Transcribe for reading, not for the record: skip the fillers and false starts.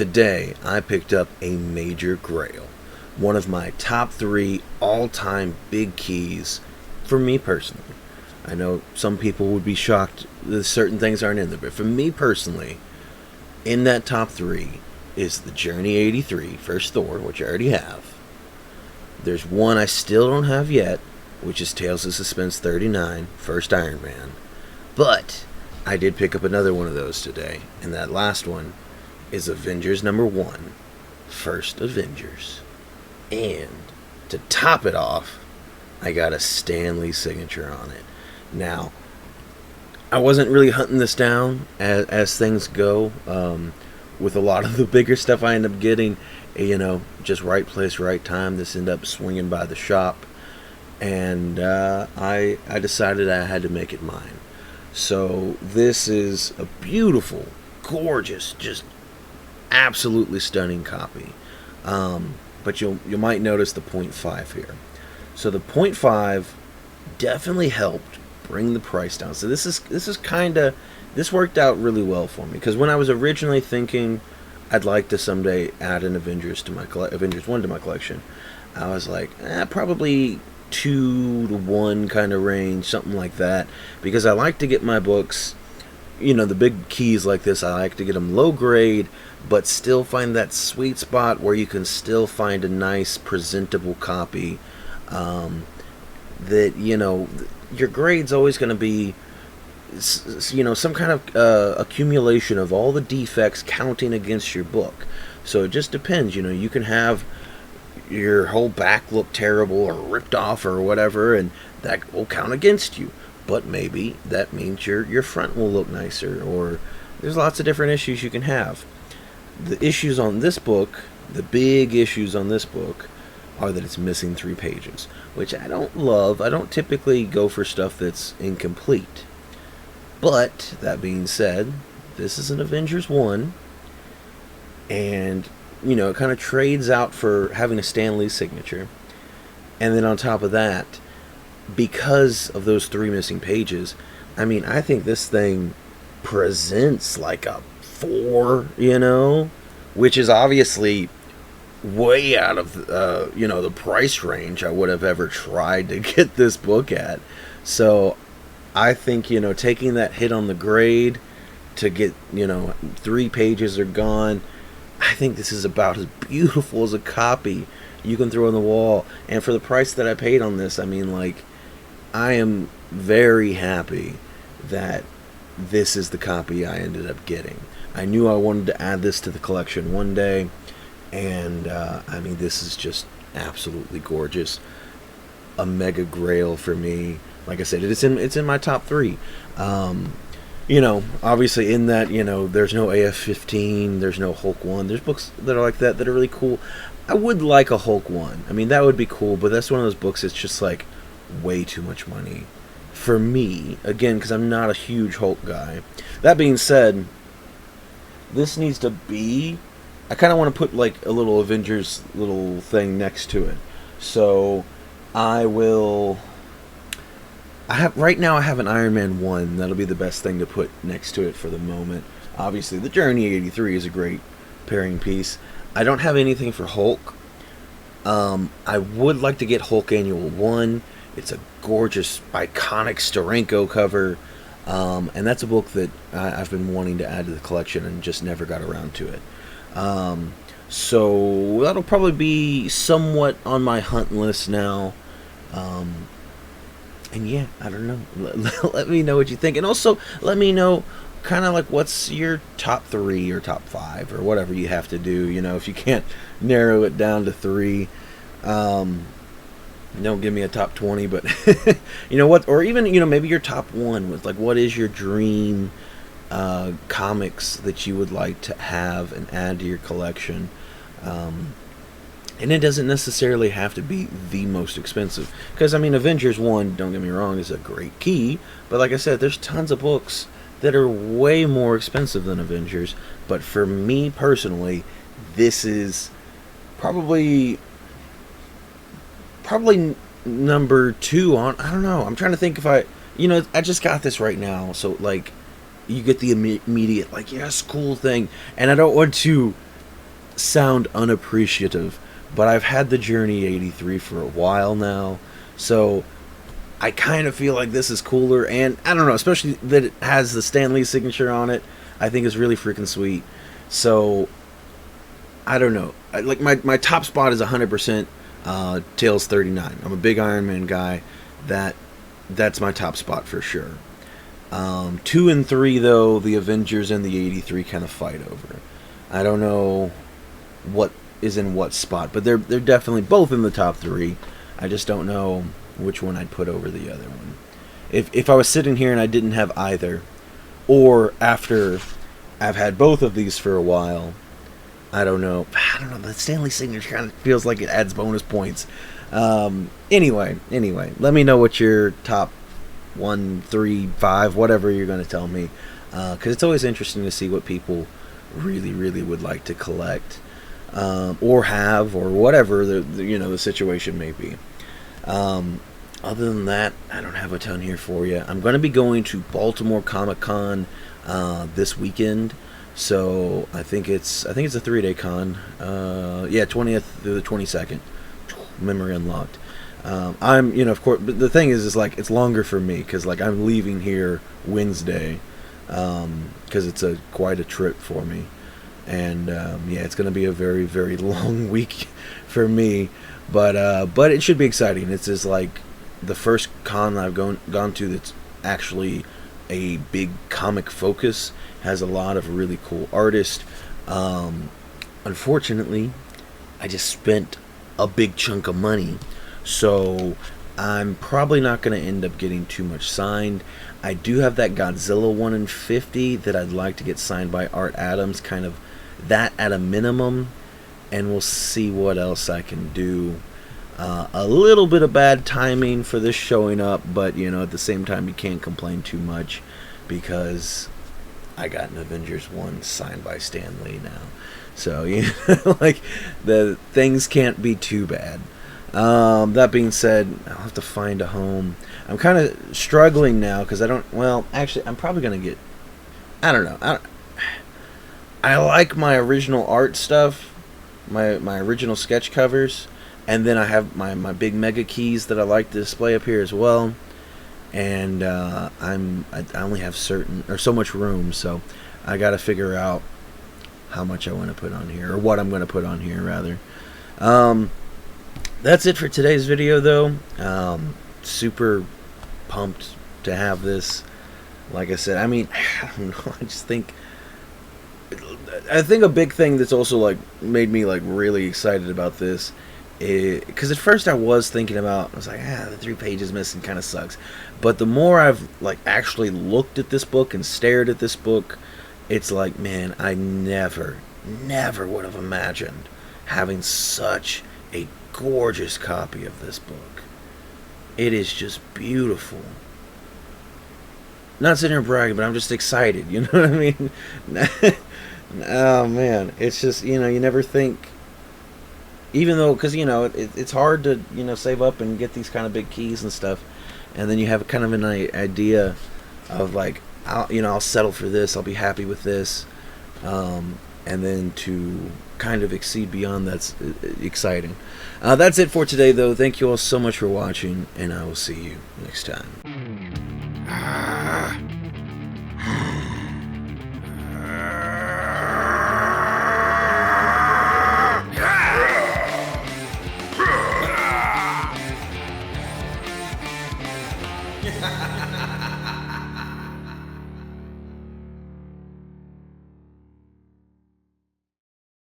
today I picked up a major Grail. One of my top 3 all-time big keys for me personally. I know some people would be shocked that certain things aren't in there, but for me personally, in that top 3 is the Journey 83 First Thor, which I already have. There's one I still don't have yet, which is Tales of Suspense 39 First Iron Man. But I did pick up another one of those today, and that last one is Avengers #1 First Avengers. And to top it off, I got a Stan Lee signature on it. Now, I wasn't really hunting this down as things go. With a lot of the bigger stuff I end up getting, just right place, right time. This ended up swinging by the shop, and I decided I had to make it mine. So this is a beautiful, gorgeous, just absolutely stunning copy. But you might notice the 0.5 here. So the 0.5 definitely helped bring the price down. So this worked out really well for me, because when I was originally thinking I'd like to someday add an Avengers 1 to my collection, I was like, probably 2 to 1 kind of range, something like that, because I like to get my books, the big keys like this, I like to get them low grade, but still find that sweet spot where you can still find a nice presentable copy, that your grade's always going to be some kind of accumulation of all the defects counting against your book. So it just depends. You can have your whole back look terrible or ripped off or whatever, and that will count against you. But maybe that means your front will look nicer, or there's lots of different issues you can have. The issues on this book, the big issues on this book, are that it's missing 3 pages, which I don't love. I don't typically go for stuff that's incomplete. But, that being said, this is an Avengers 1, and, it kind of trades out for having a Stan Lee signature. And then on top of that, because of those 3 missing pages, I think this thing presents like a 4, which is obviously way out of, the price range I would have ever tried to get this book at. So I think, taking that hit on the grade to get, 3 pages are gone, I think this is about as beautiful as a copy you can throw on the wall. And for the price that I paid on this, I am very happy that this is the copy I ended up getting. I knew I wanted to add this to the collection one day, and this is just absolutely gorgeous. A mega grail for me. Like I said, it's in my top 3. Obviously in that, there's no AF-15, there's no Hulk 1. There's books that are like that are really cool. I would like a Hulk 1. That would be cool, but that's one of those books that's just like way too much money for me. Again, because I'm not a huge Hulk guy. That being said, this needs to be... I kind of want to put like a little Avengers little thing next to it. So I will... Right now I have an Iron Man 1. That'll be the best thing to put next to it for the moment. Obviously, the Journey 83 is a great pairing piece. I don't have anything for Hulk. I would like to get Hulk Annual 1. It's a gorgeous, iconic Steranko cover. And that's a book that I've been wanting to add to the collection and just never got around to it. So that'll probably be somewhat on my hunt list now. And yeah, I don't know. Let me know what you think. And also, let me know kind of like what's your top 3 or top 5 or whatever you have to do. If you can't narrow it down to 3, don't give me a top 20. But, what? Or even, maybe your top 1 with like what is your dream comics that you would like to have and add to your collection. And it doesn't necessarily have to be the most expensive. Because, Avengers 1, don't get me wrong, is a great key. But like I said, there's tons of books that are way more expensive than Avengers. But for me personally, this is probably number 2 on... I don't know. I'm trying to think if I... I just got this right now. So, like, you get the immediate, like, yes, cool thing. And I don't want to sound unappreciative, but I've had the Journey 83 for a while now, so I kind of feel like this is cooler, and I don't know, especially that it has the Stan Lee signature on it. I think is really freaking sweet. So I don't know. Like my top spot is 100% Tails 39. I'm a big Iron Man guy. That's my top spot for sure. 2 and 3 though, the Avengers and the 83 kind of fight over. I don't know what is in what spot, but they're definitely both in the top 3. I just don't know which one I'd put over the other one. If I was sitting here and I didn't have either, or after I've had both of these for a while, I don't know. The Stanley signature kind of feels like it adds bonus points. Anyway, let me know what your top 1, 3, 5, whatever you're going to tell me, because it's always interesting to see what people really, really would like to collect, or have, or whatever the situation may be. Other than that, I don't have a ton here for you. I'm going to be going to Baltimore Comic-Con this weekend. So I think it's a 3-day con. 20th through the 22nd. Memory unlocked. I'm of course, but the thing is like it's longer for me because like I'm leaving here Wednesday, because it's quite a trip for me, and it's going to be a very, very long week for me, but it should be exciting. It's just like the first con I've gone to that's actually a big comic focus, has a lot of really cool artists. Unfortunately, I just spent a big chunk of money, so I'm probably not going to end up getting too much signed. I do have that Godzilla 1 in 50 that I'd like to get signed by Art Adams, kind of that at a minimum, and we'll see what else I can do. A little bit of bad timing for this showing up, but at the same time you can't complain too much because I got an Avengers 1 signed by Stan Lee now. So, like, the things can't be too bad. That being said, I'll have to find a home. I'm kind of struggling now because actually, I'm probably going to get, I don't know. I like my original art stuff, my original sketch covers, and then I have my big mega keys that I like to display up here as well. And I only have so much room, so I got to figure out how much I want to put on here, or what I'm going to put on here rather. That's it for today's video though. Super pumped to have this. Like I said, I mean, I don't know, I think a big thing that's also like made me like really excited about this, because at first I was thinking about, I was like, the 3 pages missing kind of sucks. But the more I've like actually looked at this book and stared at this book, it's like, man, I never would have imagined having such a gorgeous copy of this book. It is just beautiful. Not sitting here bragging, but I'm just excited, you know what I mean? Oh man, it's just, you never think, even though, because it's hard to save up and get these kind of big keys and stuff, and then you have kind of an idea of like, I'll settle for this, I'll be happy with this, and then to kind of exceed beyond that's exciting. That's it for today though. Thank you all so much for watching, and I will see you next time. Ha ha ha ha!